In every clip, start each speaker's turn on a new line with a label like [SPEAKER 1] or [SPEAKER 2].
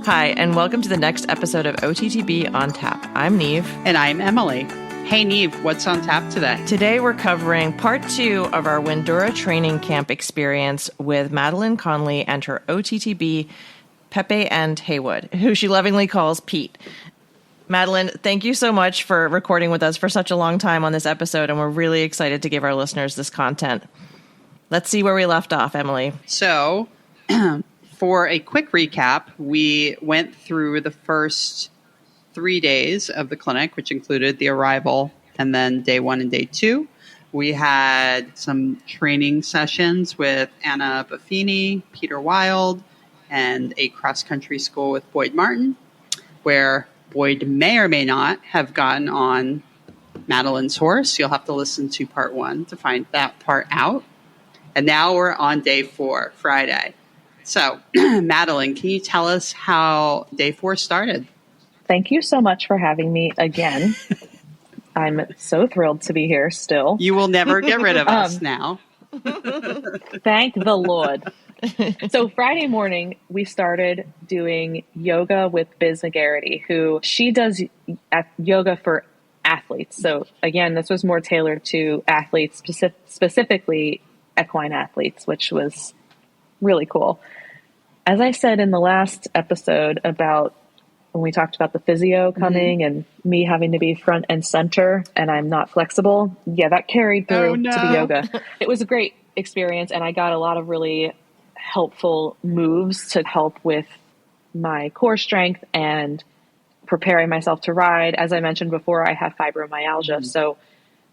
[SPEAKER 1] Hi, and welcome to the next episode of OTTB on Tap. I'm Neve.
[SPEAKER 2] And I'm Emily. Hey, Neve, what's on tap today?
[SPEAKER 1] Today we're covering part 2 of our Windurra training camp experience with Madeline Conley and her OTTB, Pepe and Heywood, who she lovingly calls Pete. Madeline, thank you so much for recording with us for such a long time on this episode, and we're really excited to give our listeners this content. Let's see where we left off, Emily.
[SPEAKER 2] So, for a quick recap, we went through the first 3 days of the clinic, which included the arrival and then day 1 and day 2. We had some training sessions with Anna Buffini, Peter Wild, and a cross-country school with Boyd Martin, where Boyd may or may not have gotten on Madeline's horse. You'll have to listen to part 1 to find that part out. And now we're on day 4, Friday. So, Madeline, can you tell us how day 4 started?
[SPEAKER 3] Thank you so much for having me again. I'm so thrilled to be here still.
[SPEAKER 2] You will never get rid of us now.
[SPEAKER 3] Thank the Lord. So Friday morning, we started doing yoga with Biz McGarity, who she does yoga for athletes. So again, this was more tailored to athletes, specifically equine athletes, which was really cool. As I said in the last episode about when we talked about the physio coming and me having to be front and center and I'm not flexible. Yeah, that carried through to the yoga. It was a great experience, and I got a lot of really helpful moves to help with my core strength and preparing myself to ride. As I mentioned before, I have fibromyalgia. So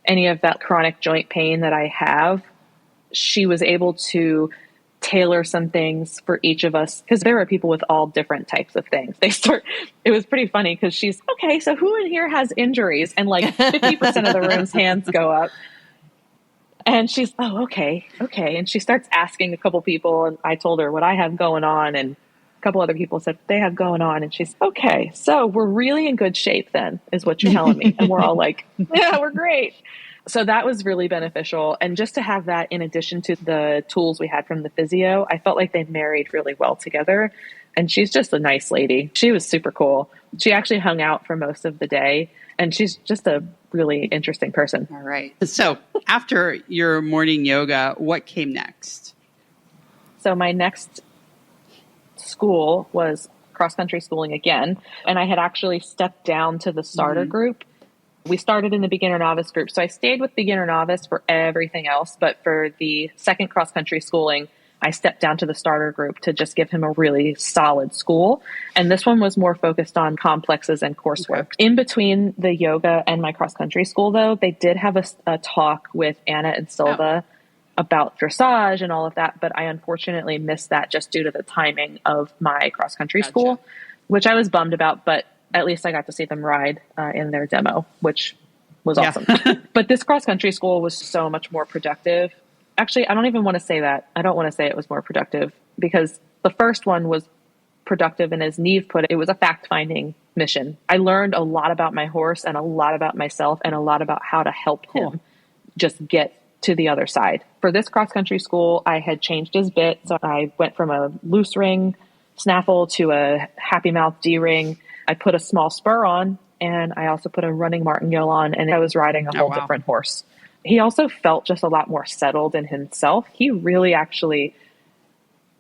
[SPEAKER 3] any of that chronic joint pain that I have, she was able to tailor some things for each of us, because there are people with all different types of things. It was pretty funny because she's, okay, so who in here has injuries? And like 50% of the room's hands go up. And she's, oh, okay. And she starts asking a couple people, and I told her what I have going on, and a couple other people said they have going on, and she's, okay, so we're really in good shape then, is what you're telling me. And we're all like, yeah, we're great. So that was really beneficial. And just to have that in addition to the tools we had from the physio, I felt like they married really well together. And she's just a nice lady. She was super cool. She actually hung out for most of the day, and she's just a really interesting person.
[SPEAKER 2] All right. So after your morning yoga, what came next?
[SPEAKER 3] So my next school was cross-country schooling again. And I had actually stepped down to the starter group. We started in the beginner novice group. So I stayed with beginner novice for everything else. But for the second cross-country schooling, I stepped down to the starter group to just give him a really solid school. And this one was more focused on complexes and coursework. Okay. In between the yoga and my cross-country school, though, they did have a talk with Anna and Silva about dressage and all of that. But I unfortunately missed that just due to the timing of my cross-country school, which I was bummed about. But at least I got to see them ride in their demo, which was awesome. But this cross-country school was so much more productive. Actually, I don't even want to say that. I don't want to say it was more productive, because the first one was productive. And as Neve put it, it was a fact-finding mission. I learned a lot about my horse and a lot about myself and a lot about how to help him just get to the other side. For this cross-country school, I had changed his bit. So I went from a loose ring snaffle to a happy mouth D-ring. I put a small spur on, and I also put a running martingale on, and I was riding a whole different horse. He also felt just a lot more settled in himself. He really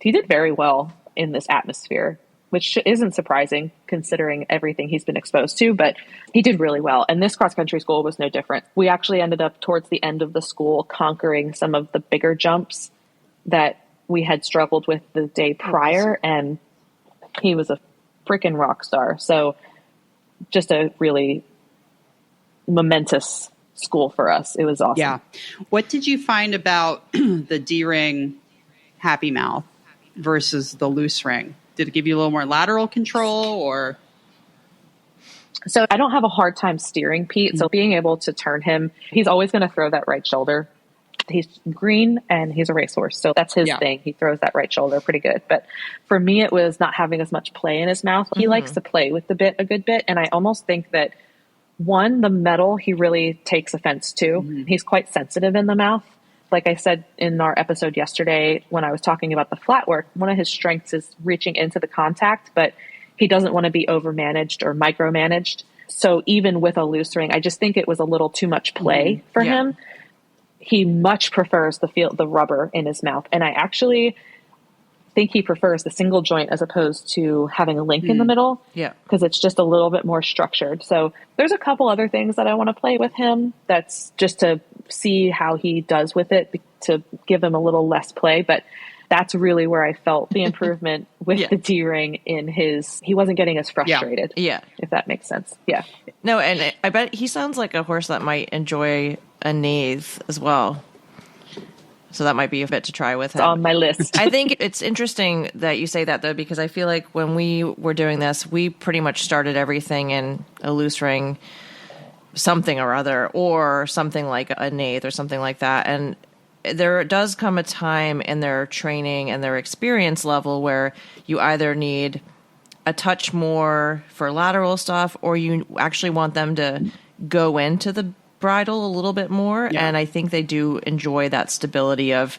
[SPEAKER 3] he did very well in this atmosphere, which isn't surprising considering everything he's been exposed to, but he did really well. And this cross-country school was no different. We actually ended up towards the end of the school conquering some of the bigger jumps that we had struggled with the day prior, and he was a freaking rock star. So just a really momentous school for us. It was awesome.
[SPEAKER 2] Yeah. What did you find about the D-ring happy mouth versus the loose ring? Did it give you a little more lateral control, or?
[SPEAKER 3] So I don't have a hard time steering Pete. So being able to turn him, he's always going to throw that right shoulder. He's green and he's a racehorse. So that's his thing. He throws that right shoulder pretty good. But for me, it was not having as much play in his mouth. He likes to play with the bit a good bit. And I almost think that the metal, he really takes offense to. He's quite sensitive in the mouth. Like I said in our episode yesterday, when I was talking about the flat work, one of his strengths is reaching into the contact, but He doesn't want to be overmanaged or micromanaged. So even with a loose ring, I just think it was a little too much play for him. He much prefers the rubber in his mouth. And I actually think he prefers the single joint as opposed to having a link in the middle.
[SPEAKER 1] Yeah.
[SPEAKER 3] Because it's just a little bit more structured. So there's a couple other things that I want to play with him. That's just to see how he does with it, to give him a little less play. But that's really where I felt the improvement with the D-ring he wasn't getting as frustrated.
[SPEAKER 1] Yeah.
[SPEAKER 3] If that makes sense. Yeah.
[SPEAKER 1] No, and I bet he sounds like a horse that might enjoy a nath as well. So that might be a bit to try with him.
[SPEAKER 3] It's on my list.
[SPEAKER 1] I think it's interesting that you say that, though, because I feel like when we were doing this, we pretty much started everything in a loose ring, something or other, or something like a nath or something like that. And there does come a time in their training and their experience level where you either need a touch more for lateral stuff, or you actually want them to go into the bridle a little bit more.
[SPEAKER 2] Yeah.
[SPEAKER 1] And I think they do enjoy that stability of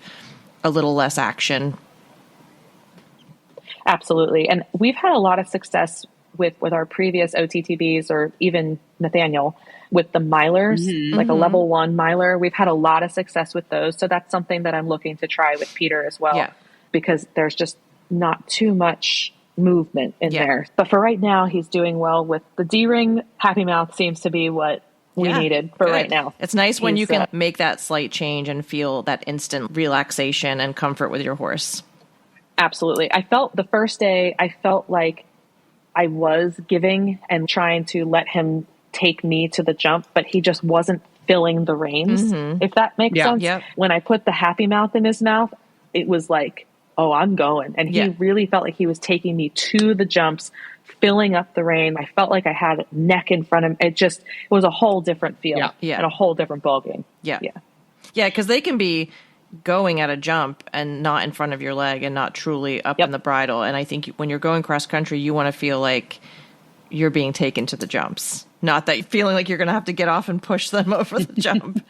[SPEAKER 1] a little less action.
[SPEAKER 3] Absolutely. And we've had a lot of success with our previous OTTBs, or even Nathaniel, with the milers, like a level 1 miler. We've had a lot of success with those. So that's something that I'm looking to try with Peter as well, because there's just not too much movement in there. But for right now, he's doing well with the D-ring. Happy mouth seems to be what we needed for right now.
[SPEAKER 1] It's nice when you can make that slight change and feel that instant relaxation and comfort with your horse.
[SPEAKER 3] Absolutely. I felt the first day, I felt like I was giving and trying to let him take me to the jump, but he just wasn't filling the reins, if that makes sense.
[SPEAKER 1] Yep.
[SPEAKER 3] When I put the happy mouth in his mouth, it was like, oh, I'm going. And he really felt like he was taking me to the jumps, filling up the rein. I felt like I had neck in front of him. It was a whole different feel and a whole different ball game.
[SPEAKER 1] Yeah, because they can be going at a jump and not in front of your leg and not truly up in the bridle. And I think when you're going cross country, you want to feel like you're being taken to the jumps, not that feeling like you're going to have to get off and push them over the jump.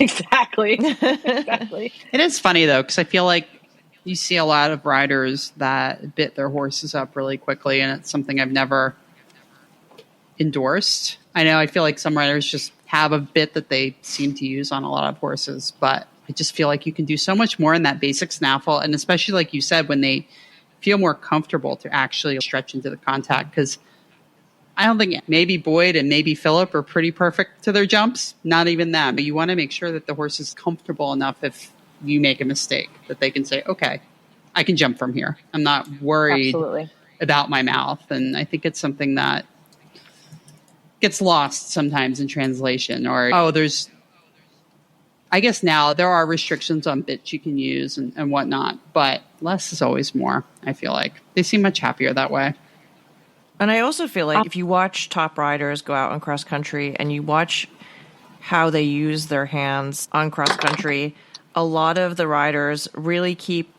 [SPEAKER 3] Exactly.
[SPEAKER 2] It is funny, though, because I feel like you see a lot of riders that bit their horses up really quickly, and it's something I've never endorsed. I know I feel like some riders just have a bit that they seem to use on a lot of horses, but I just feel like you can do so much more in that basic snaffle, and especially like you said, when they feel more comfortable to actually stretch into the contact, because I don't think maybe Boyd and maybe Phillip are pretty perfect to their jumps. Not even that, but you want to make sure that the horse is comfortable enough if you make a mistake that they can say, okay, I can jump from here. I'm not worried about my mouth. And I think it's something that gets lost sometimes in translation, or, I guess now there are restrictions on bits you can use and whatnot, but less is always more. I feel like they seem much happier that way.
[SPEAKER 1] And I also feel like if you watch top riders go out on cross country and you watch how they use their hands on cross country, a lot of the riders really keep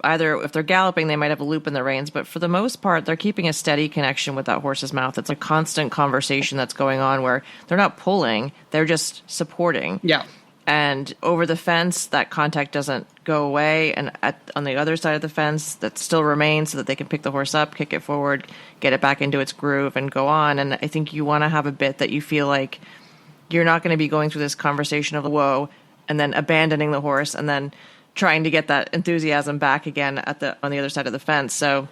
[SPEAKER 1] either if they're galloping, they might have a loop in the reins, but for the most part, they're keeping a steady connection with that horse's mouth. It's a constant conversation that's going on where they're not pulling, they're just supporting.
[SPEAKER 2] Yeah.
[SPEAKER 1] And over the fence, that contact doesn't go away. And on the other side of the fence, that still remains so that they can pick the horse up, kick it forward, get it back into its groove, and go on. And I think you want to have a bit that you feel like you're not going to be going through this conversation of, whoa, and then abandoning the horse and then trying to get that enthusiasm back again on the other side of the fence. So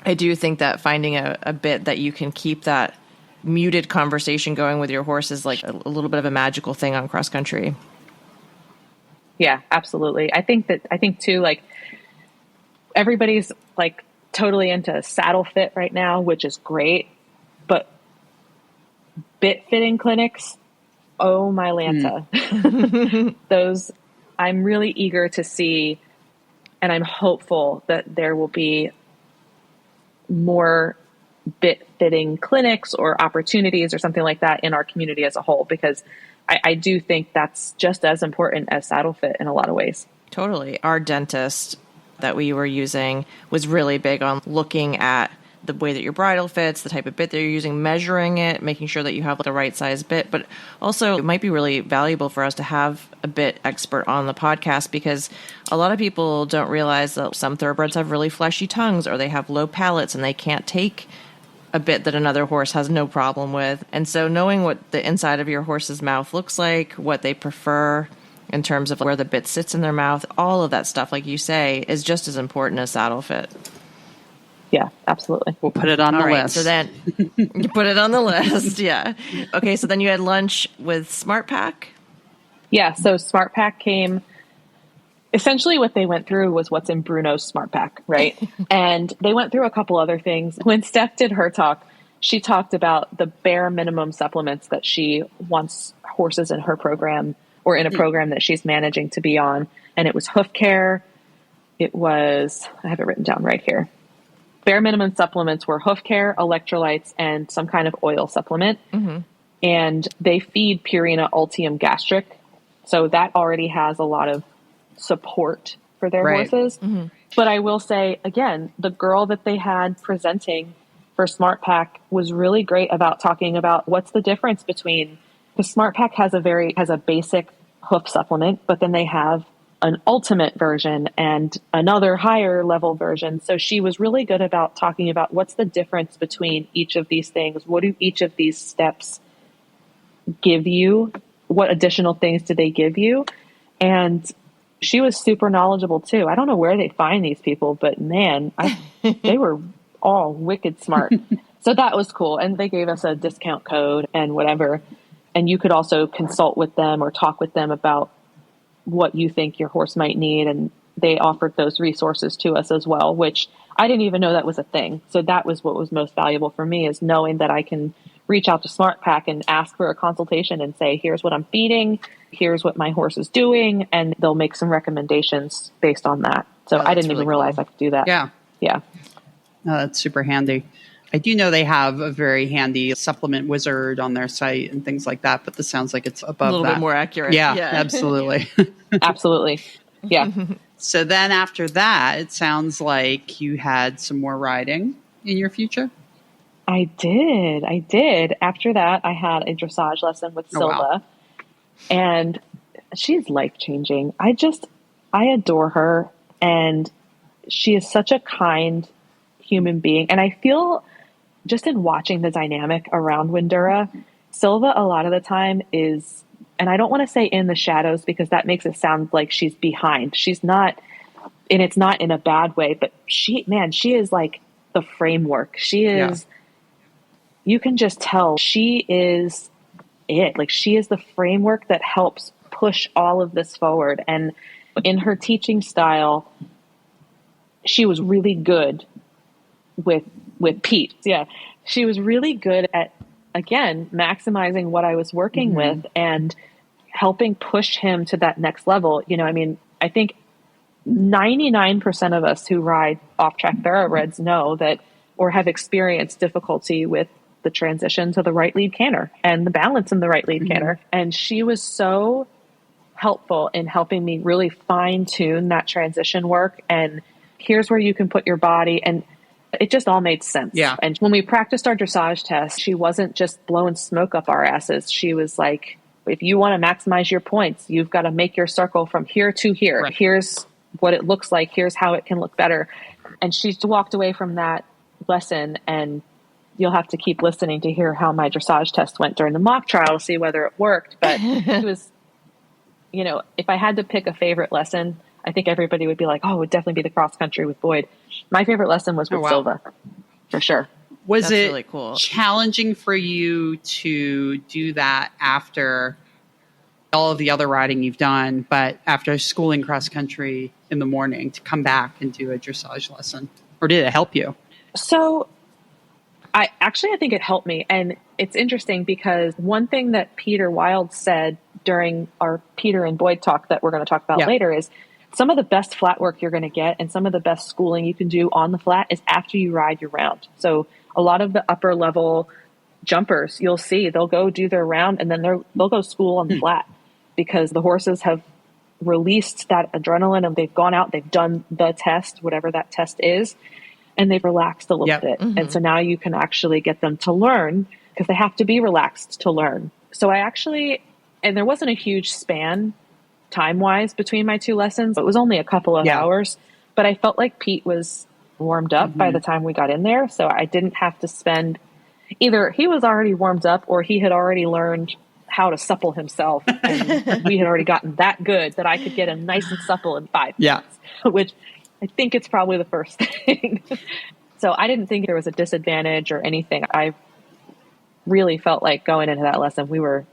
[SPEAKER 1] I do think that finding a bit that you can keep that muted conversation going with your horse is like a little bit of a magical thing on cross country.
[SPEAKER 3] Yeah, absolutely. I think too, like everybody's like totally into saddle fit right now, which is great, but bit fitting clinics, oh my Lanta. Those I'm really eager to see, and I'm hopeful that there will be more bit fitting clinics or opportunities or something like that in our community as a whole, because I do think that's just as important as saddle fit in a lot of ways. Totally.
[SPEAKER 1] Our dentist that we were using was really big on looking at the way that your bridle fits, the type of bit that you're using, measuring it, making sure that you have the right size bit. But also it might be really valuable for us to have a bit expert on the podcast, because a lot of people don't realize that some thoroughbreds have really fleshy tongues or they have low palates and they can't take a bit that another horse has no problem with. And so knowing what the inside of your horse's mouth looks like, what they prefer in terms of where the bit sits in their mouth, all of that stuff, like you say, is just as important as saddle fit.
[SPEAKER 3] Yeah, absolutely.
[SPEAKER 2] We'll put it on the list.
[SPEAKER 1] So then you put it on the list. Yeah. Okay. So then you had lunch with Smart Pack.
[SPEAKER 3] Yeah. So Smart Pack came. Essentially what they went through was what's in Bruno's Smart Pack, right? And they went through a couple other things. When Steph did her talk, she talked about the bare minimum supplements that she wants horses in her program or in a program that she's managing to be on. And it was hoof care. It was, I have it written down right here. Bare minimum supplements were hoof care, electrolytes, and some kind of oil supplement. Mm-hmm. And they feed Purina Ultium Gastric. So that already has a lot of support for their horses. Mm-hmm. But I will say, again, the girl that they had presenting for Smart Pack was really great about talking about what's the difference between, because Smart Pack has a basic hoof supplement, but then they have an ultimate version and another higher level version. So she was really good about talking about what's the difference between each of these things. What do each of these steps give you? What additional things do they give you? And she was super knowledgeable too. I don't know where they find these people, but man, they were all wicked smart. So that was cool. And they gave us a discount code and whatever. And you could also consult with them or talk with them about what you think your horse might need. And they offered those resources to us as well, which I didn't even know that was a thing. So that was what was most valuable for me, is knowing that I can reach out to Smart Pack and ask for a consultation and say, here's what I'm feeding, here's what my horse is doing, and they'll make some recommendations based on that. So I didn't even realize I could do that.
[SPEAKER 2] Yeah.
[SPEAKER 3] Yeah.
[SPEAKER 2] No, that's super handy. I do know they have a very handy supplement wizard on their site and things like that, but this sounds like it's above that.
[SPEAKER 1] A little bit more accurate.
[SPEAKER 2] Yeah. Absolutely.
[SPEAKER 3] Absolutely. Yeah.
[SPEAKER 2] So then after that, it sounds like you had some more riding in your future?
[SPEAKER 3] I did. After that, I had a dressage lesson with Silva.
[SPEAKER 2] Wow.
[SPEAKER 3] And she's life-changing. I adore her. And she is such a kind human being. And I feel just in watching the dynamic around Windurra, Silva a lot of the time is, and I don't want to say in the shadows because that makes it sound like she's behind. She's not, and it's not in a bad way, but she is like the framework. She is, you can just tell she is it. Like, she is the framework that helps push all of this forward. And in her teaching style, she was really good with Pete. Yeah. She was really good at, again, maximizing what I was working with and helping push him to that next level. You know, I mean, I think 99% of us who ride off-track thoroughbreds know that, or have experienced difficulty with the transition to the right lead canter and the balance in the right lead canter. And she was so helpful in helping me really fine tune that transition work. And here's where you can put your body. And it just all made sense.
[SPEAKER 2] Yeah.
[SPEAKER 3] And when we practiced our dressage test, she wasn't just blowing smoke up our asses. She was like, if you want to maximize your points, you've got to make your circle from here to here. Right. Here's what it looks like. Here's how it can look better. And she walked away from that lesson, and you'll have to keep listening to hear how my dressage test went during the mock trial to see whether it worked. But it was, you know, if I had to pick a favorite lesson, I think everybody would be like, oh, it would definitely be the cross country with Boyd. My favorite lesson was with Silva, for sure.
[SPEAKER 2] Was it
[SPEAKER 1] really cool.
[SPEAKER 2] challenging for you to do that after all of the other riding you've done, but after schooling cross country in the morning, to come back and do a dressage lesson? Or did it help you?
[SPEAKER 3] So I think it helped me. And it's interesting because one thing that Peter Wild said during our Peter and Boyd talk that we're going to talk about later is some of the best flat work you're going to get and some of the best schooling you can do on the flat is after you ride your round. So a lot of the upper level jumpers, you'll see they'll go do their round and then they'll go school on the flat because the horses have released that adrenaline and they've gone out, they've done the test, whatever that test is, and they've relaxed a little bit. And so now you can actually get them to learn because they have to be relaxed to learn. So and there wasn't a huge span time-wise between my two lessons. It was only a couple of hours, but I felt like Pete was warmed up by the time we got in there. So I didn't have to spend, either he was already warmed up or he had already learned how to supple himself. And we had already gotten that good that I could get him nice and supple in 5 minutes, which I think it's probably the first thing. So I didn't think there was a disadvantage or anything. I really felt like going into that lesson, we were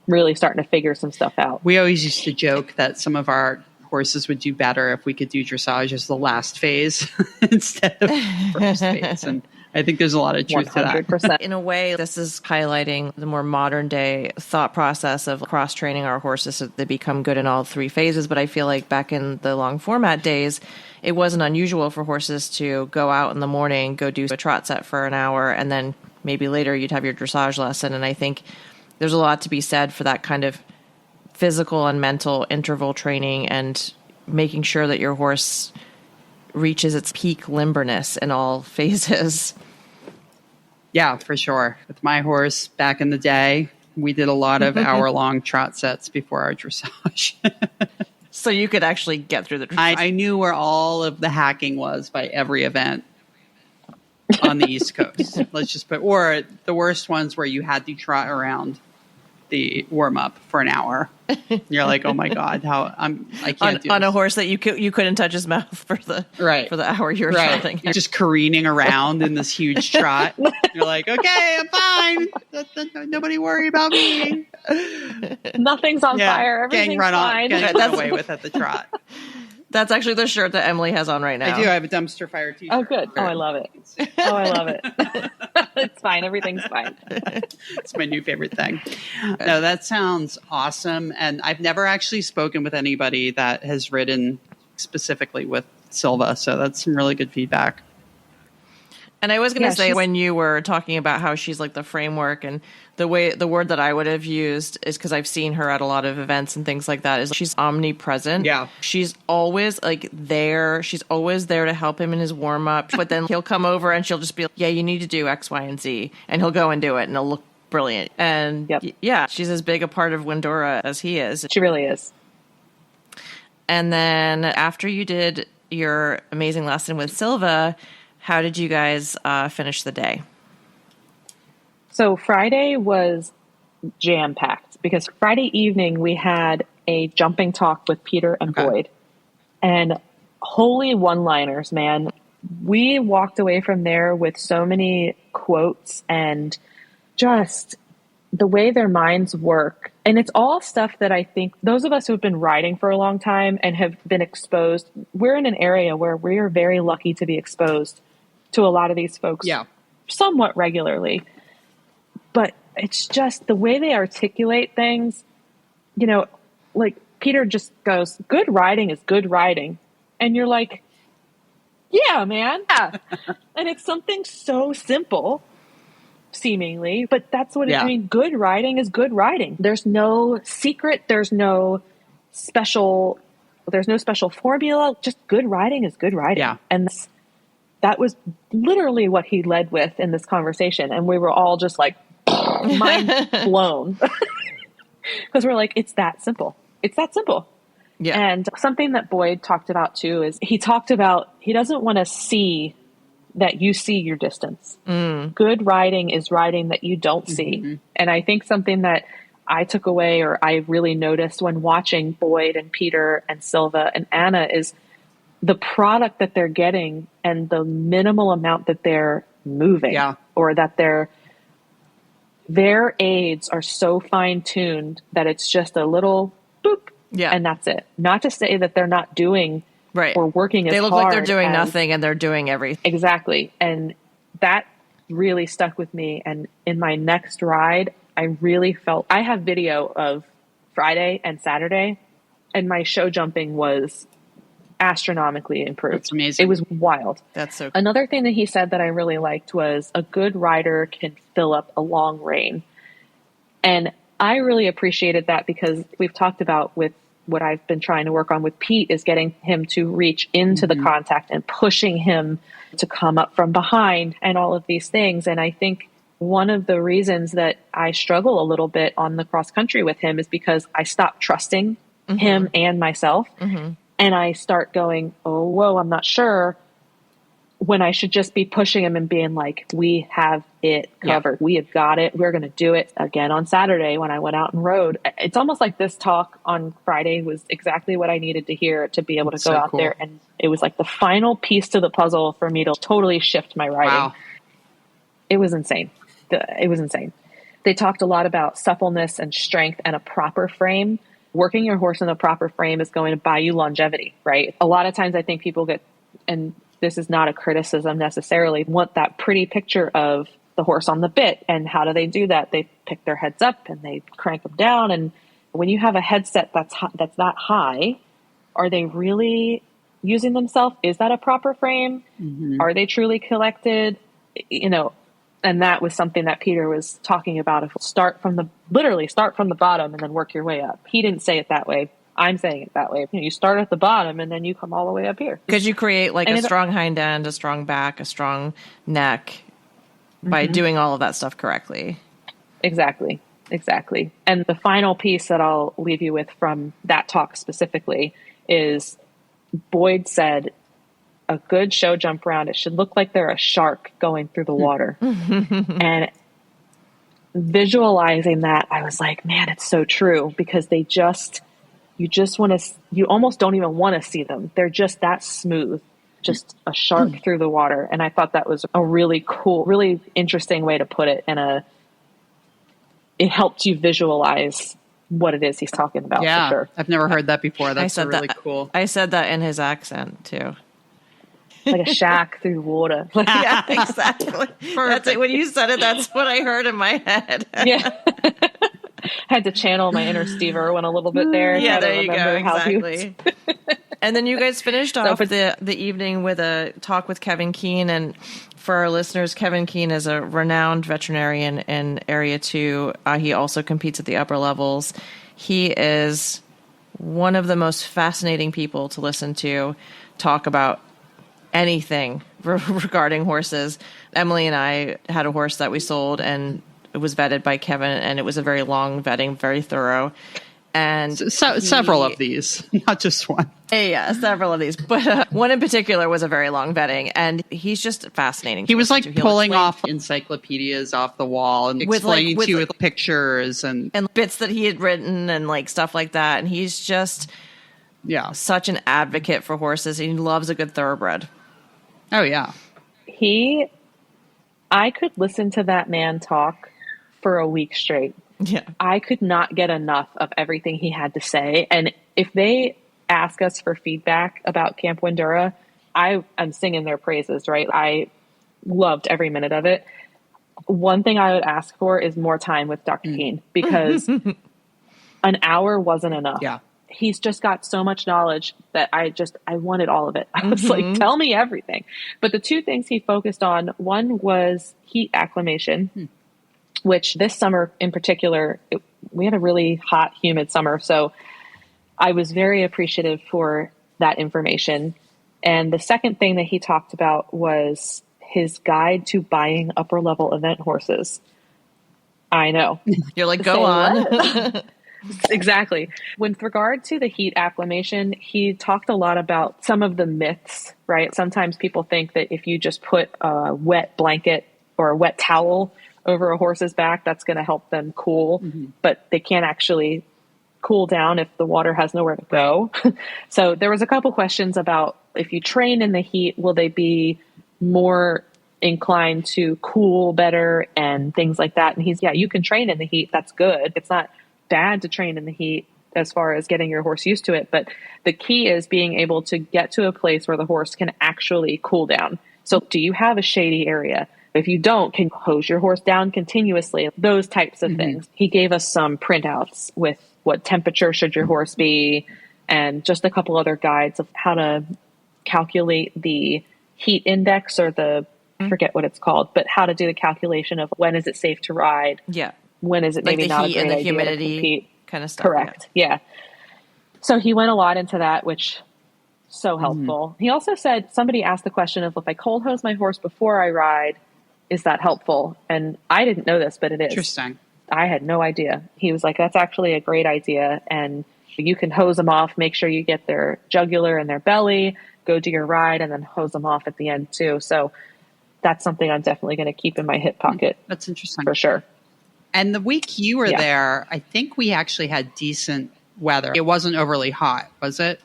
[SPEAKER 3] really starting to figure some stuff out.
[SPEAKER 2] We always used to joke that some of our horses would do better if we could do dressage as the last phase instead of first phase. And I think there's a lot of truth 100%.
[SPEAKER 3] To that.
[SPEAKER 1] In a way, this is highlighting the more modern day thought process of cross-training our horses so that they become good in all 3 phases. But I feel like back in the long format days, it wasn't unusual for horses to go out in the morning, go do a trot set for an hour, and then maybe later you'd have your dressage lesson. And I think there's a lot to be said for that kind of physical and mental interval training and making sure that your horse reaches its peak limberness in all phases.
[SPEAKER 2] Yeah, for sure. With my horse back in the day, we did a lot of hour-long trot sets before our dressage.
[SPEAKER 1] So you could actually get through the dressage.
[SPEAKER 2] I knew where all of the hacking was by every event on the East Coast. Let's just put, or the worst ones where you had to trot around the warm up for an hour. You're like, oh my God, I can't do
[SPEAKER 1] on
[SPEAKER 2] this.
[SPEAKER 1] A horse that you couldn't touch his mouth for the hour you were trotting.
[SPEAKER 2] You're just careening around in this huge trot. You're like, okay, I'm fine. Nobody worry about me.
[SPEAKER 3] Nothing's on fire. Everything's fine.
[SPEAKER 2] Getting run away with at the trot.
[SPEAKER 1] That's actually the shirt that Emily has on right now.
[SPEAKER 2] I do. I have a dumpster fire t-shirt.
[SPEAKER 3] Oh, good. Oh, I love it. It's fine. Everything's fine.
[SPEAKER 2] It's my new favorite thing. No, that sounds awesome. And I've never actually spoken with anybody that has ridden specifically with Silva. So that's some really good feedback.
[SPEAKER 1] And I was going to say, when you were talking about how she's like the framework, and the word that I would have used is, because I've seen her at a lot of events and things like that, is she's omnipresent.
[SPEAKER 2] Yeah.
[SPEAKER 1] She's always like there. She's always there to help him in his warm up. But then he'll come over and she'll just be like, yeah, you need to do X, Y, and Z. And he'll go and do it and it'll look brilliant. And yeah, she's as big a part of Windurra as he is.
[SPEAKER 3] She really is.
[SPEAKER 1] And then after you did your amazing lesson with Silva, how did you guys finish the day?
[SPEAKER 3] So Friday was jam-packed because Friday evening we had a jumping talk with Peter and Boyd. And holy one-liners, man. We walked away from there with so many quotes and just the way their minds work. And it's all stuff that I think those of us who have been riding for a long time and have been exposed, we're in an area where we are very lucky to be exposed to a lot of these folks somewhat regularly. But it's just the way they articulate things, you know, like Peter just goes, good riding is good riding. And you're like, yeah, man. Yeah. And it's something so simple, seemingly, but that's what I mean. Good riding is good riding. There's no secret. There's no special formula. Just good riding is good riding. Yeah. And that was literally what he led with in this conversation. And we were all just like mind blown because we're like, it's that simple. It's that simple. Yeah. And something that Boyd talked about too is he talked about, he doesn't want to see that you see your distance. Good riding is riding that you don't see. And I think something that I took away, or I really noticed when watching Boyd and Peter and Silva and Anna, is the product that they're getting and the minimal amount that they're moving, or that their aids are so fine tuned that it's just a little boop. Yeah. And that's it. Not to say that they're not doing or working as hard.
[SPEAKER 1] They look like they're doing nothing and they're doing everything.
[SPEAKER 3] Exactly. And that really stuck with me. And in my next ride, I really felt, I have video of Friday and Saturday, and my show jumping was astronomically improved.
[SPEAKER 2] That's amazing.
[SPEAKER 3] It was wild.
[SPEAKER 1] That's so cool.
[SPEAKER 3] Another thing that he said that I really liked was a good rider can fill up a long rein. And I really appreciated that because we've talked about with what I've been trying to work on with Pete is getting him to reach into the contact and pushing him to come up from behind and all of these things. And I think one of the reasons that I struggle a little bit on the cross country with him is because I stopped trusting him and myself. And I start going, oh, whoa, I'm not sure. when I should just be pushing him and being like, we have it covered. Yeah. We have got it. We're going to do it again on Saturday when I went out and rode. It's almost like this talk on Friday was exactly what I needed to hear to be able to go out there. And it was like the final piece to the puzzle for me to totally shift my riding.
[SPEAKER 2] Wow.
[SPEAKER 3] It was insane. It was insane. They talked a lot about suppleness and strength and a proper frame. Working your horse in a proper frame is going to buy you longevity, right? A lot of times I think people get, and this is not a criticism necessarily, want that pretty picture of the horse on the bit. And how do they do that? They pick their heads up and they crank them down. And when you have a headset that's that high, are they really using themselves? Is that a proper frame? Mm-hmm. Are they truly collected? You know, and that was something that Peter was talking about. Start from the bottom and then work your way up. He didn't say it that way. I'm saying it that way. You start at the bottom and then you come all the way up here.
[SPEAKER 1] Because you create like a strong hind end, a strong back, a strong neck by doing all of that stuff correctly.
[SPEAKER 3] Exactly. And the final piece that I'll leave you with from that talk specifically is Boyd said, a good show jump round, it should look like they're a shark going through the water. And visualizing that, I was like, man, it's so true, because you almost don't even want to see them. They're just that smooth, just a shark through the water. And I thought that was a really cool, really interesting way to put it. And it helped you visualize what it is he's talking about.
[SPEAKER 2] Yeah,
[SPEAKER 3] for sure.
[SPEAKER 2] I've never heard that before. That's really cool.
[SPEAKER 1] I said that in his accent too.
[SPEAKER 3] Like a shack through water. Like,
[SPEAKER 1] yeah, exactly. That's it. When you said it, that's what I heard in my head.
[SPEAKER 3] Yeah. Had to channel my inner Steve Irwin a little bit there.
[SPEAKER 1] Yeah, there you go. Exactly. And then you guys finished off the evening with a talk with Kevin Keene. And for our listeners, Kevin Keene is a renowned veterinarian in Area 2. He also competes at the upper levels. He is one of the most fascinating people to listen to talk about anything regarding horses. Emily and I had a horse that we sold, and it was vetted by Kevin, and it was a very long vetting, very thorough. And
[SPEAKER 2] several of these, not just one.
[SPEAKER 1] Yeah, several of these, but one in particular was a very long vetting, and he's just fascinating.
[SPEAKER 2] He was like pulling off encyclopedias off the wall and explaining to you with pictures and
[SPEAKER 1] bits that he had written and like stuff like that. And he's just such an advocate for horses. He loves a good thoroughbred.
[SPEAKER 2] Oh yeah,
[SPEAKER 3] I could listen to that man talk for a week straight.
[SPEAKER 1] Yeah.
[SPEAKER 3] I could not get enough of everything he had to say. And if they ask us for feedback about Camp Windurra, I'm singing their praises, right? I loved every minute of it. One thing I would ask for is more time with Dr. Keene, because an hour wasn't enough.
[SPEAKER 2] Yeah.
[SPEAKER 3] He's just got so much knowledge that I wanted all of it. I was like, tell me everything. But the two things he focused on, one was heat acclimation, which this summer in particular, we had a really hot, humid summer. So I was very appreciative for that information. And the second thing that he talked about was his guide to buying upper level event horses. I know.
[SPEAKER 1] You're like, go on.
[SPEAKER 3] Exactly. With regard to the heat acclimation, he talked a lot about some of the myths, right? Sometimes people think that if you just put a wet blanket or a wet towel over a horse's back, that's going to help them cool, but they can't actually cool down if the water has nowhere to go. So there was a couple questions about, if you train in the heat, will they be more inclined to cool better and things like that? And you can train in the heat. That's good. It's not bad to train in the heat as far as getting your horse used to it. But the key is being able to get to a place where the horse can actually cool down. So do you have a shady area? If you don't, can you hose your horse down continuously? Those types of things. He gave us some printouts with what temperature should your horse be, and just a couple other guides of how to calculate the heat index, or I forget what it's called, but how to do the calculation of when is it safe to ride.
[SPEAKER 1] Yeah.
[SPEAKER 3] When is it
[SPEAKER 1] like
[SPEAKER 3] maybe
[SPEAKER 1] the
[SPEAKER 3] not
[SPEAKER 1] heat
[SPEAKER 3] a great
[SPEAKER 1] and the
[SPEAKER 3] idea
[SPEAKER 1] humidity
[SPEAKER 3] to compete?
[SPEAKER 1] Kind of stuff.
[SPEAKER 3] Correct. Yeah. So he went a lot into that, which so helpful. He also said, somebody asked the question of, if I cold hose my horse before I ride, is that helpful? And I didn't know this, but it is.
[SPEAKER 2] Interesting.
[SPEAKER 3] I had no idea. He was like, that's actually a great idea. And you can hose them off, make sure you get their jugular and their belly, go do your ride and then hose them off at the end too. So that's something I'm definitely going to keep in my hip pocket.
[SPEAKER 2] That's interesting.
[SPEAKER 3] For sure.
[SPEAKER 2] And the week you were there, I think we actually had decent weather. It wasn't overly hot, was it?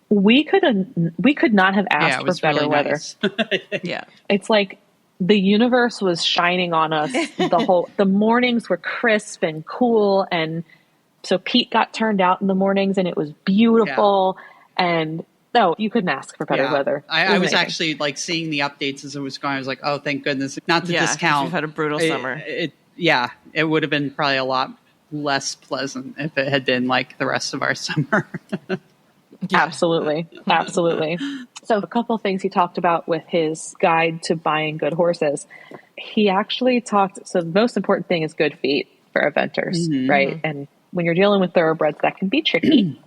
[SPEAKER 3] We could not have asked for better
[SPEAKER 2] really
[SPEAKER 3] weather.
[SPEAKER 2] Nice.
[SPEAKER 1] Yeah.
[SPEAKER 3] It's like the universe was shining on us. The mornings were crisp and cool. And so Pete got turned out in the mornings and it was beautiful. Yeah. And no, you couldn't ask for better weather.
[SPEAKER 2] I was actually like seeing the updates as it was going. I was like, oh, thank goodness. Not to discount.
[SPEAKER 1] We've had a brutal summer.
[SPEAKER 2] It would have been probably a lot less pleasant if it had been like the rest of our summer.
[SPEAKER 3] Absolutely. Absolutely. So a couple of things he talked about with his guide to buying good horses. He actually talked, so the most important thing is good feet for eventers, right? And when you're dealing with thoroughbreds, that can be tricky.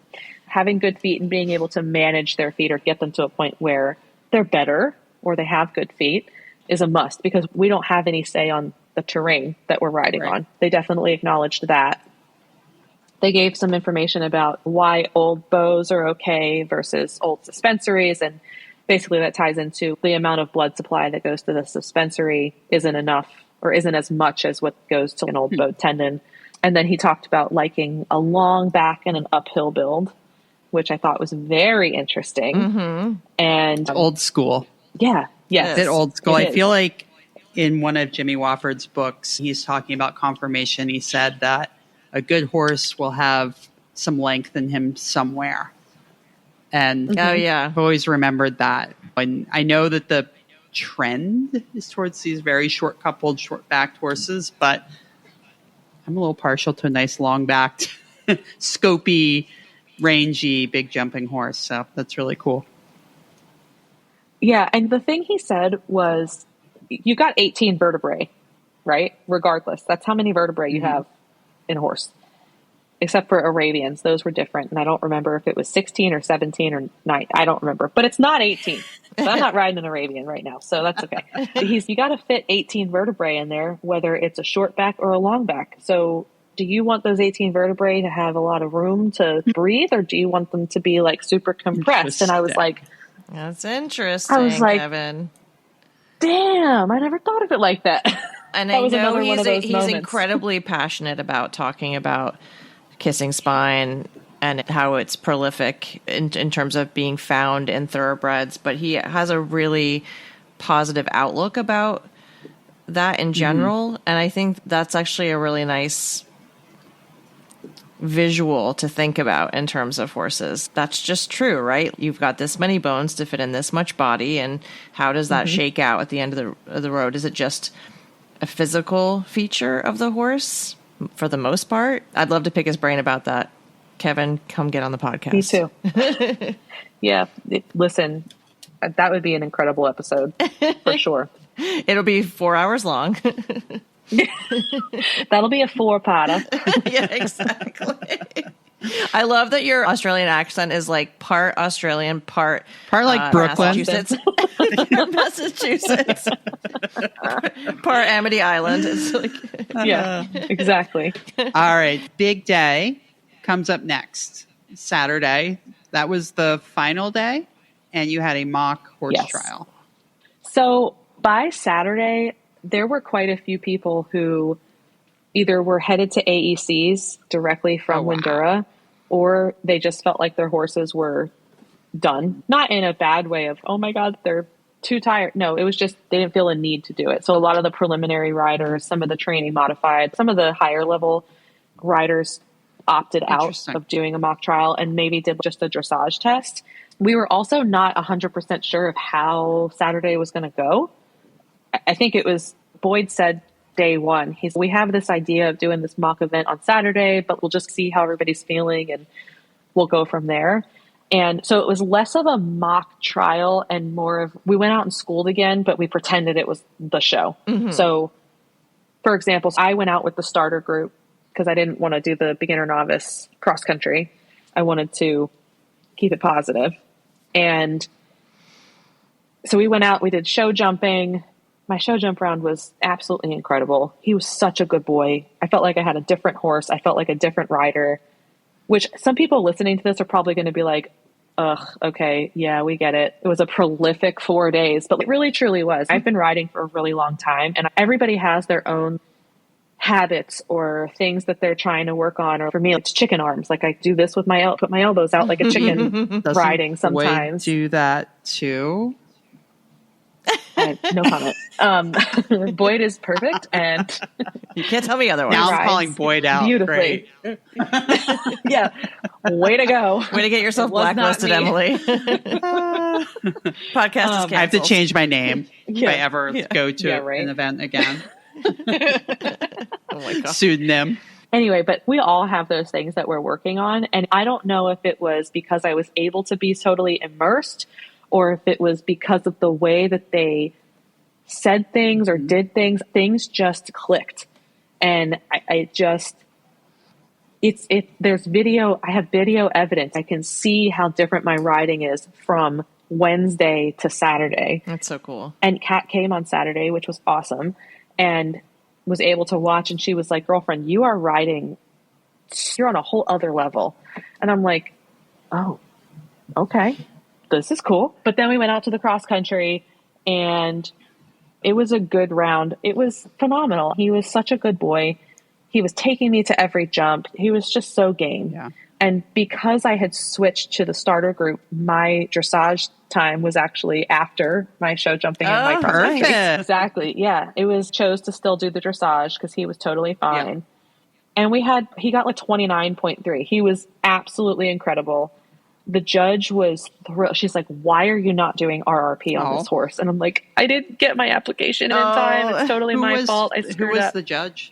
[SPEAKER 3] Having good feet and being able to manage their feet or get them to a point where they're better or they have good feet is a must, because we don't have any say on the terrain that we're riding on. They definitely acknowledged that. They gave some information about why old bows are okay versus old suspensories. And basically that ties into the amount of blood supply that goes to the suspensory isn't enough or isn't as much as what goes to an old bow tendon. And then he talked about liking a long back and an uphill build, which I thought was very interesting. And
[SPEAKER 2] old school.
[SPEAKER 3] Yeah. Yes.
[SPEAKER 2] A bit old school. I feel like in one of Jimmy Wofford's books, he's talking about conformation. He said that a good horse will have some length in him somewhere. And I've always remembered that. And I know that the trend is towards these very short coupled, short backed horses, but I'm a little partial to a nice long backed, scopy, rangy, big jumping horse. So that's really cool.
[SPEAKER 3] Yeah. And the thing he said was, you got 18 vertebrae, right? Regardless. That's how many vertebrae you have in a horse, except for Arabians. Those were different. And I don't remember if it was 16 or 17 or 9. I don't remember, but it's not 18. So I'm not riding an Arabian right now. So that's okay. You got to fit 18 vertebrae in there, whether it's a short back or a long back. So do you want those 18 vertebrae to have a lot of room to breathe, or do you want them to be like super compressed? And I was like,
[SPEAKER 1] that's interesting, Kevin.
[SPEAKER 3] Damn, I never thought of it like that.
[SPEAKER 1] And I know he's incredibly passionate about talking about kissing spine and how it's prolific in terms of being found in thoroughbreds, but he has a really positive outlook about that in general. And I think that's actually a really nice visual to think about in terms of horses. That's just true, right? You've got this many bones to fit in this much body, and how does that shake out at the end of the road? Is it just a physical feature of the horse for the most part? I'd love to pick his brain about that. Kevin, come get on the podcast.
[SPEAKER 3] Me too. Yeah, listen, that would be an incredible episode for sure.
[SPEAKER 1] It'll be 4 hours long.
[SPEAKER 3] That'll be a 4-parter.
[SPEAKER 1] Yeah, exactly. I love that your Australian accent is like part Australian, part
[SPEAKER 2] like Brooklyn,
[SPEAKER 1] Massachusetts, part Amity Island. It's like,
[SPEAKER 3] yeah, exactly.
[SPEAKER 2] All right, big day comes up next Saturday. That was the final day, and you had a mock horse trial.
[SPEAKER 3] So by Saturday, there were quite a few people who either were headed to AECs directly from Windurra, or they just felt like their horses were done. Not in a bad way of, oh my God, they're too tired. No, it was just they didn't feel a need to do it. So a lot of the preliminary riders, some of the training modified, some of the higher level riders opted out of doing a mock trial and maybe did just a dressage test. We were also not 100% sure of how Saturday was going to go. I think it was, Boyd said day one, we have this idea of doing this mock event on Saturday, but we'll just see how everybody's feeling and we'll go from there. And so it was less of a mock trial and more of, we went out and schooled again, but we pretended it was the show. So for example, I went out with the starter group because I didn't want to do the beginner novice cross country. I wanted to keep it positive. And so we went out, we did show jumping. My show jump round was absolutely incredible. He was such a good boy. I felt like I had a different horse. I felt like a different rider, which some people listening to this are probably going to be like, ugh, okay, yeah, we get it. It was a prolific 4 days, but it really truly was. I've been riding for a really long time, and everybody has their own habits or things that they're trying to work on. Or for me, it's chicken arms. Like I do this with put my elbows out like a chicken riding sometimes.
[SPEAKER 2] Do that too.
[SPEAKER 3] No comment. Boyd is perfect, and
[SPEAKER 1] you can't tell me otherwise.
[SPEAKER 2] Now I'm calling Boyd out
[SPEAKER 3] beautifully. Yeah, way to go.
[SPEAKER 1] Way to get yourself blacklisted, Emily. Podcast is canceled.
[SPEAKER 2] I have to change my name if I ever go to an event again.
[SPEAKER 1] Oh my God.
[SPEAKER 2] Pseudonym.
[SPEAKER 3] Anyway, but we all have those things that we're working on. And I don't know if it was because I was able to be totally immersed or if it was because of the way that they said things or did things. Things just clicked. And there's video. I have video evidence. I can see how different my riding is from Wednesday to Saturday.
[SPEAKER 1] That's so cool.
[SPEAKER 3] And Kat came on Saturday, which was awesome, and was able to watch. And she was like, girlfriend, you are riding. You're on a whole other level. And I'm like, oh, okay, this is cool. But then we went out to the cross country and it was a good round. It was phenomenal. He was such a good boy. He was taking me to every jump. He was just so game.
[SPEAKER 2] Yeah.
[SPEAKER 3] And because I had switched to the starter group, my dressage time was actually after my show jumping and my cross country. Exactly. Yeah. It was chose to still do the dressage because he was totally fine. Yeah. And he got like 29.3. He was absolutely incredible. The judge was thrilled. She's like, why are you not doing RRP on this horse? And I'm like, I didn't get my application in time. It's totally my fault. I screwed up.
[SPEAKER 2] Who was the judge?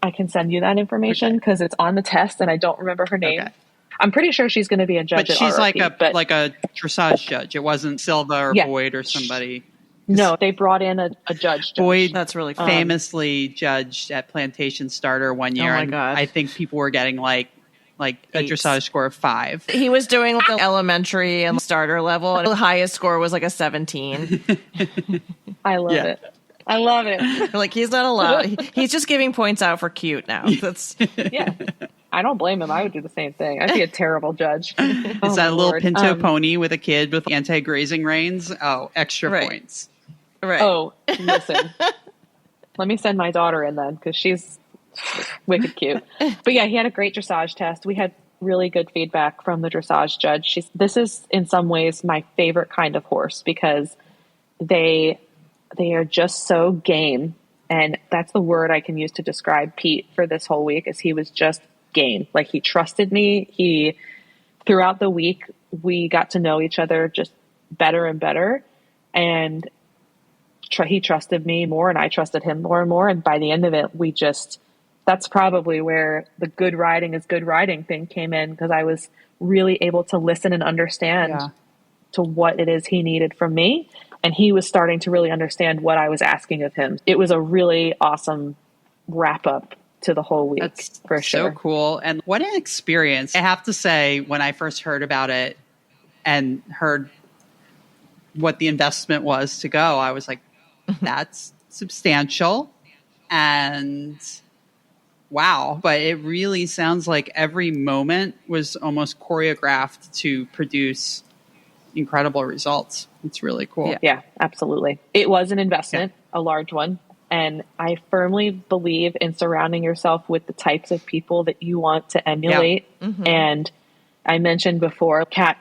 [SPEAKER 3] I can send you that information because it's on the test and I don't remember her name. Okay. I'm pretty sure she's going to be a judge.
[SPEAKER 2] But she's
[SPEAKER 3] RRP,
[SPEAKER 2] like a dressage judge. It wasn't Silva or Boyd or somebody.
[SPEAKER 3] No, they brought in a judge.
[SPEAKER 2] Boyd,
[SPEAKER 1] that's really cool.
[SPEAKER 2] Famously judged at Plantation Starter one year.
[SPEAKER 1] Oh my God.
[SPEAKER 2] I think people were getting like a dressage score of 5.
[SPEAKER 1] He was doing like the elementary and starter level, and the highest score was like a 17.
[SPEAKER 3] I love it. I love it.
[SPEAKER 1] Like he's not allowed. He's just giving points out for cute now. That's
[SPEAKER 3] I don't blame him. I would do the same thing. I'd be a terrible judge.
[SPEAKER 2] It's that little pinto pony with a kid with anti-grazing reins. Oh, extra points.
[SPEAKER 1] Right.
[SPEAKER 3] Oh, listen. Let me send my daughter in then because she's wicked cute. But yeah, he had a great dressage test. We had really good feedback from the dressage judge. This is in some ways my favorite kind of horse because they are just so game. And that's the word I can use to describe Pete for this whole week is he was just game. Like he trusted me. Throughout the week, we got to know each other just better and better. And he trusted me more and I trusted him more and more. And by the end of it, that's probably where the good riding is good riding thing came in because I was really able to listen and understand to what it is he needed from me. And he was starting to really understand what I was asking of him. It was a really awesome wrap up to the whole week.
[SPEAKER 2] That's
[SPEAKER 3] for sure.
[SPEAKER 2] So cool. And what an experience. I have to say, when I first heard about it and heard what the investment was to go, I was like, that's substantial. And wow. But it really sounds like every moment was almost choreographed to produce incredible results. It's really cool.
[SPEAKER 3] Yeah, absolutely. It was an investment, a large one. And I firmly believe in surrounding yourself with the types of people that you want to emulate. Yeah. Mm-hmm. And I mentioned before, Kat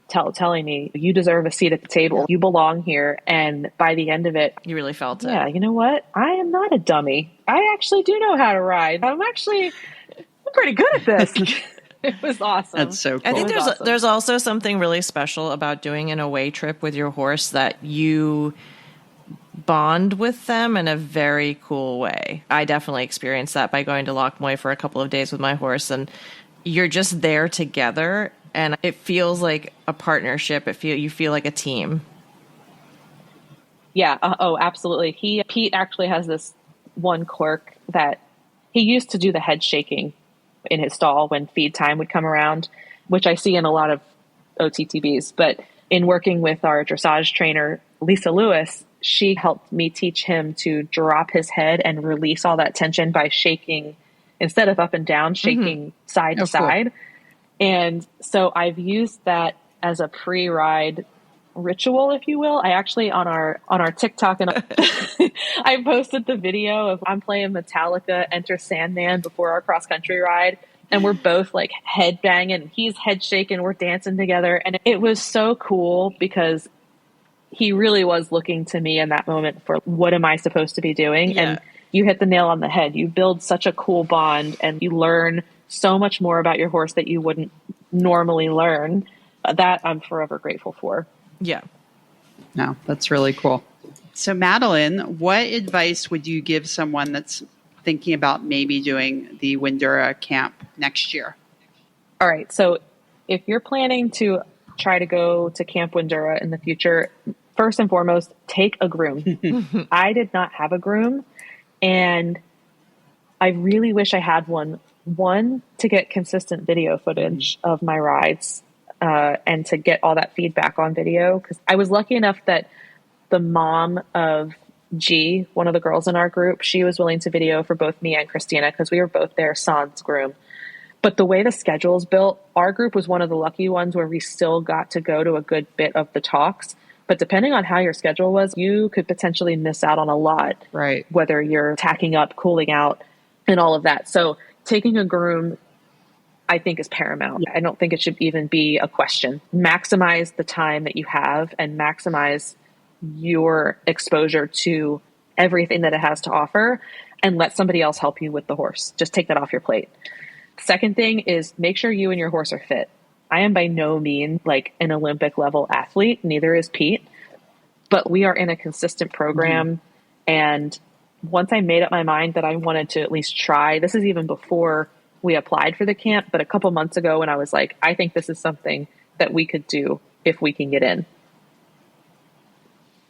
[SPEAKER 3] telling me, you deserve a seat at the table. You belong here. And by the end of it,
[SPEAKER 1] you really felt it.
[SPEAKER 3] Yeah, you know what? I am not a dummy. I actually do know how to ride. I'm pretty good at this. It was awesome.
[SPEAKER 2] That's so cool.
[SPEAKER 1] I think there's also something really special about doing an away trip with your horse that you bond with them in a very cool way. I definitely experienced that by going to Lochmoy for a couple of days with my horse, and you're just there together, and it feels like a partnership. You feel like a team.
[SPEAKER 3] Yeah. Absolutely. Pete actually has this one quirk that he used to do the head shaking in his stall when feed time would come around, which I see in a lot of OTTBs. But in working with our dressage trainer, Lisa Lewis, she helped me teach him to drop his head and release all that tension by shaking, instead of up and down, shaking side to side. And so I've used that as a pre-ride ritual, if you will. I actually on our TikTok and I posted the video of I'm playing Metallica Enter Sandman before our cross country ride, and we're both like head banging, he's head shaking, we're dancing together, and it was so cool because he really was looking to me in that moment for what am I supposed to be doing.
[SPEAKER 1] Yeah.
[SPEAKER 3] And you hit the nail on the head. You build such a cool bond and you learn so much more about your horse that you wouldn't normally learn. That I'm forever grateful for.
[SPEAKER 1] Yeah.
[SPEAKER 2] No, that's really cool. So Madeline, what advice would you give someone that's thinking about maybe doing the Windurra camp next year?
[SPEAKER 3] All right. So if you're planning to try to go to Camp Windurra in the future, first and foremost, take a groom. I did not have a groom, and I really wish I had one. One, to get consistent video footage of my rides and to get all that feedback on video. Because I was lucky enough that the mom of G, one of the girls in our group, she was willing to video for both me and Christina because we were both their son's groom. But the way the schedule's built, our group was one of the lucky ones where we still got to go to a good bit of the talks. But depending on how your schedule was, you could potentially miss out on a lot.
[SPEAKER 2] Right.
[SPEAKER 3] Whether you're tacking up, cooling out, and all of that. So taking a groom, I think, is paramount. I don't think it should even be a question. Maximize the time that you have and maximize your exposure to everything that it has to offer, and let somebody else help you with the horse. Just take that off your plate. Second thing is make sure you and your horse are fit. I am by no means like an Olympic level athlete, neither is Pete, but we are in a consistent program. And once I made up my mind that I wanted to at least try, this is even before we applied for the camp, but a couple months ago when I was like, I think this is something that we could do if we can get in.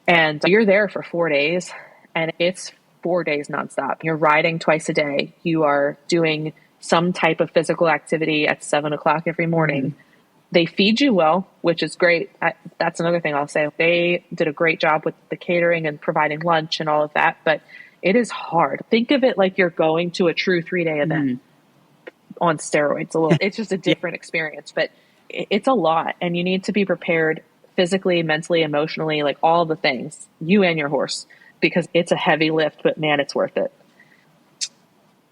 [SPEAKER 3] And you're there for 4 days, and it's 4 days nonstop. You're riding twice a day. You are doing some type of physical activity at 7:00 every morning. They feed you well, which is great. That's another thing I'll say. They did a great job with the catering and providing lunch and all of that, but it is hard. Think of it like you're going to a true 3-day event on steroids. It's just a different experience, but it's a lot, and you need to be prepared physically, mentally, emotionally, like all the things, you and your horse, because it's a heavy lift, but man, it's worth it.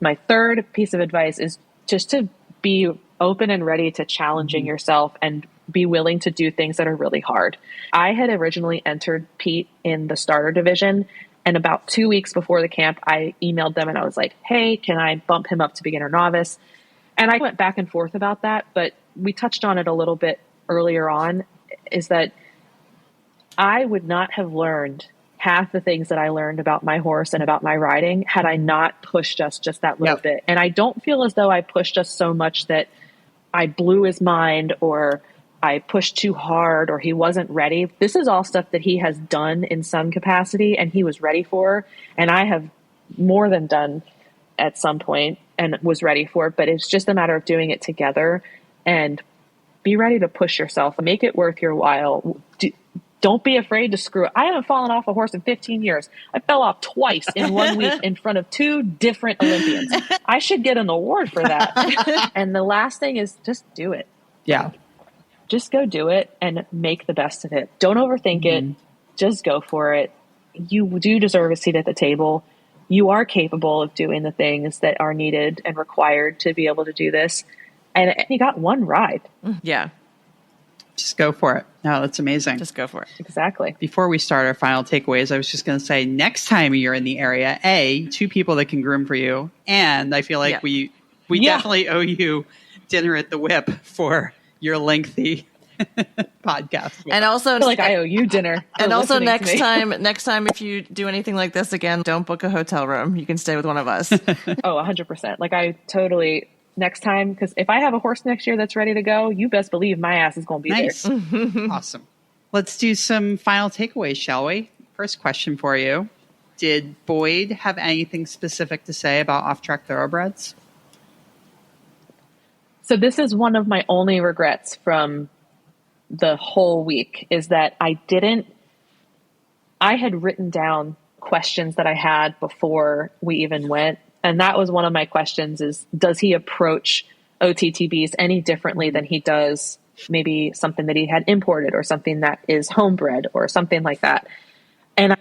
[SPEAKER 3] My third piece of advice is just to be open and ready to challenging yourself and be willing to do things that are really hard. I had originally entered Pete in the starter division, and about 2 weeks before the camp, I emailed them and I was like, hey, can I bump him up to beginner novice? And I went back and forth about that, but we touched on it a little bit earlier on, is that I would not have learned half the things that I learned about my horse and about my riding had I not pushed us just that little bit. And I don't feel as though I pushed us so much that I blew his mind or I pushed too hard or he wasn't ready. This is all stuff that he has done in some capacity and he was ready for. And I have more than done at some point and was ready for it, but it's just a matter of doing it together and be ready to push yourself, make it worth your while. Don't be afraid to screw it. I haven't fallen off a horse in 15 years. I fell off twice in 1 week in front of 2 different Olympians. I should get an award for that. And the last thing is just do it.
[SPEAKER 2] Yeah.
[SPEAKER 3] Just go do it and make the best of it. Don't overthink it. Just go for it. You do deserve a seat at the table. You are capable of doing the things that are needed and required to be able to do this. And you got one ride.
[SPEAKER 1] Yeah.
[SPEAKER 2] Just go for it. No, that's amazing.
[SPEAKER 1] Just go for it.
[SPEAKER 3] Exactly.
[SPEAKER 2] Before we start our final takeaways, I was just going to say, next time you're in the area, 2 people that can groom for you. And I feel like we definitely owe you dinner at the Whip for your lengthy podcast.
[SPEAKER 1] And also,
[SPEAKER 3] I feel like I owe you dinner.
[SPEAKER 1] And also next time, if you do anything like this again, don't book a hotel room. You can stay with one of us.
[SPEAKER 3] 100%. Like I totally... Next time, because if I have a horse next year that's ready to go, you best believe my ass is going to be there.
[SPEAKER 2] Awesome. Let's do some final takeaways, shall we? First question for you. Did Boyd have anything specific to say about off-track thoroughbreds?
[SPEAKER 3] So this is one of my only regrets from the whole week is that I had written down questions that I had before we even went. And that was one of my questions is, does he approach OTTBs any differently than he does maybe something that he had imported or something that is homebred or something like that. And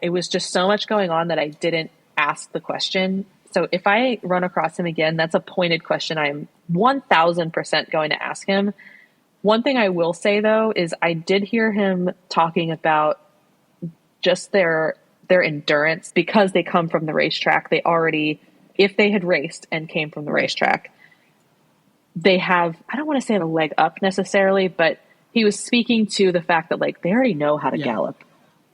[SPEAKER 3] it was just so much going on that I didn't ask the question. So if I run across him again, that's a pointed question I'm 1000% going to ask him. One thing I will say though, is I did hear him talking about just their endurance because they come from the racetrack. They already, if they had raced and came from the racetrack, they have, I don't want to say a leg up necessarily, but he was speaking to the fact that like they already know how to gallop.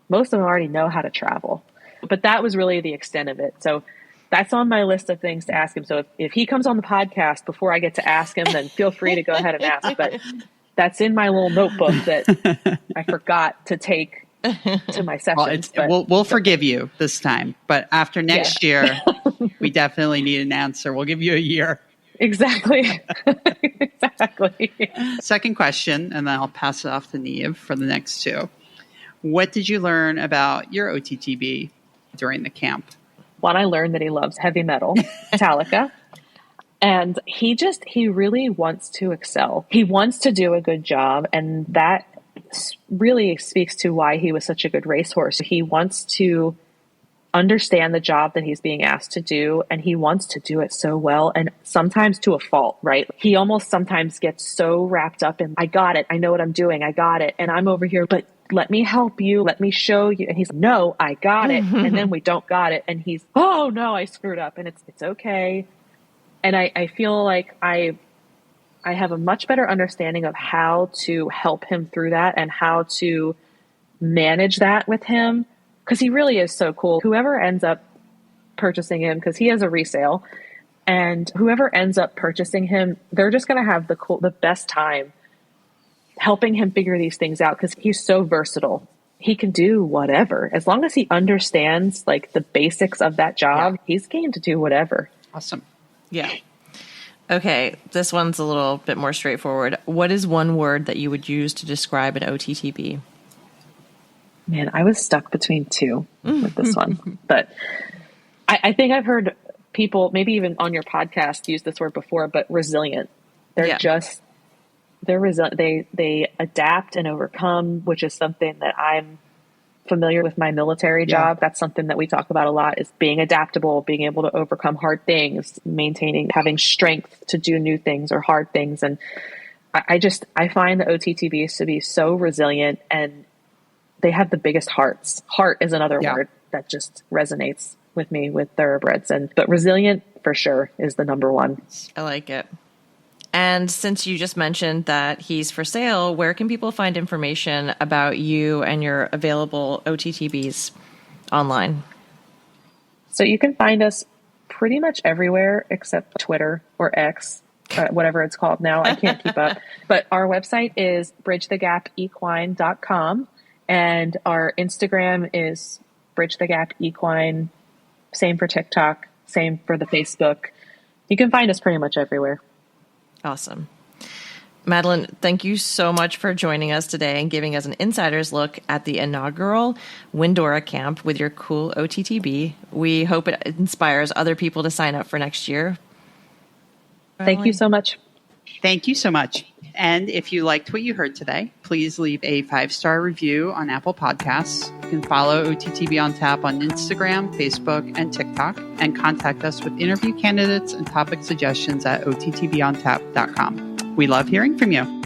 [SPEAKER 3] Most of them already know how to travel, but that was really the extent of it. So that's on my list of things to ask him. So if he comes on the podcast before I get to ask him, then feel free to go ahead and ask, but that's in my little notebook that I forgot to take to my sessions.
[SPEAKER 2] We'll forgive you this time, but after next year, we definitely need an answer. We'll give you a year.
[SPEAKER 3] Exactly. Exactly.
[SPEAKER 2] Second question, and then I'll pass it off to Neve for the next two. What did you learn about your OTTB during the camp?
[SPEAKER 3] One, I learned that he loves heavy metal, Metallica. And he really wants to excel. He wants to do a good job. And that really speaks to why he was such a good racehorse. He wants to understand the job that he's being asked to do, and he wants to do it so well, and sometimes to a fault, right? He almost sometimes gets so wrapped up in, I got it, I know what I'm doing, I got it, and I'm over here, but let me help you, let me show you. And he's, no, I got it. And then we don't got it. And he's, oh no, I screwed up. And it's okay. And I feel like I have a much better understanding of how to help him through that and how to manage that with him. Because he really is so cool. Whoever ends up purchasing him, because he has a resale, and whoever ends up purchasing him, they're just going to have the best time helping him figure these things out, because he's so versatile. He can do whatever. As long as he understands like the basics of that job, he's game to do whatever.
[SPEAKER 2] Awesome.
[SPEAKER 1] Yeah. Okay, this one's a little bit more straightforward. What is one word that you would use to describe an OTTB?
[SPEAKER 3] Man, I was stuck between two with this one. But I think I've heard people, maybe even on your podcast, use this word before, but resilient. They're resilient. They adapt and overcome, which is something that I'm familiar with my military job. That's something that we talk about a lot, is being adaptable, being able to overcome hard things, having strength to do new things or hard things. And I find the OTTBs to be so resilient, and they have the biggest hearts. Heart is another word that just resonates with me with thoroughbreds. But resilient for sure is the number one.
[SPEAKER 1] I like it. And since you just mentioned that he's for sale, where can people find information about you and your available OTTBs online?
[SPEAKER 3] So you can find us pretty much everywhere except Twitter or X, whatever it's called now. I can't keep up. But our website is bridgethegapequine.com, and our Instagram is bridgethegapequine. Same for TikTok, same for the Facebook. You can find us pretty much everywhere.
[SPEAKER 1] Awesome. Madeline, thank you so much for joining us today and giving us an insider's look at the inaugural Windurra camp with your cool OTTB. We hope it inspires other people to sign up for next year.
[SPEAKER 3] Thank you so much.
[SPEAKER 2] Thank you so much. And if you liked what you heard today, please leave a 5-star review on Apple Podcasts. You can follow OTTB on Tap on Instagram, Facebook, and TikTok, and contact us with interview candidates and topic suggestions at OTTBOnTap.com. We love hearing from you.